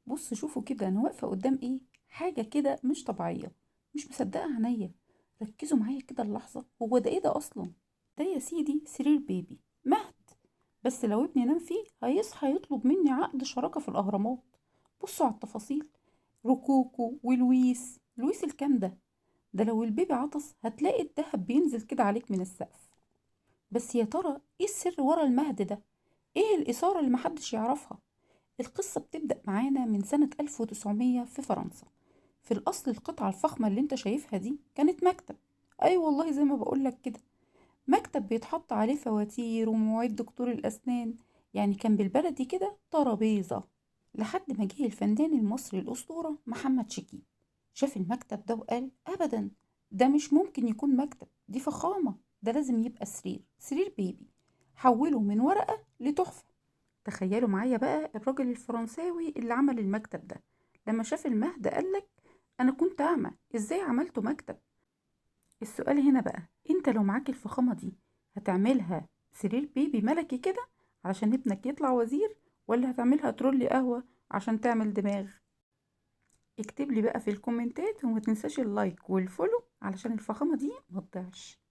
بص شوفوا كده، انا واقفه قدام ايه؟ حاجه كده مش طبيعيه. مش مصدقه عينيا. ركزوا معايا كده اللحظه، هو ده ايه ده اصلا؟ ده يا سيدي سرير بيبي مهد. بس لو ابني نام فيه هيصحى يطلب مني عقد شراكه في الاهرامات. بصوا على التفاصيل. روكوكو لويس الكام ده لو البيبي عطس هتلاقي الدهب بينزل كده عليك من السقف. بس يا ترى ايه السر ورا المهد ده؟ ايه الإثارة اللي محدش يعرفها؟ القصة بتبدأ معانا من سنة 1900 في فرنسا. في الأصل القطعة الفخمة اللي انت شايفها دي كانت مكتب. أي والله زي ما بقولك كده. مكتب بيتحط عليه فواتير ومواعيد دكتور الأسنان. يعني كان بالبلدي كده ترابيزة. لحد ما جه الفنان المصري الأسطورة محمد شكيب. شاف المكتب ده وقال أبدا، ده مش ممكن يكون مكتب، دي فخامة. ده لازم يبقى سرير بيبي. حوله من ورقة لتحفة. تخيلوا معايا بقى الراجل الفرنساوي اللي عمل المكتب ده لما شاف المهد قالك أنا كنت أعمى، إزاي عملته مكتب؟ السؤال هنا بقى، أنت لو معاك الفخامة دي هتعملها سرير بيبي ملكي كده علشان ابنك يطلع وزير، ولا هتعملها ترولي قهوة عشان تعمل دماغ؟ اكتب لي بقى في الكومنتات، وما تنساش اللايك والفولو علشان الفخامة دي ما تضيعش.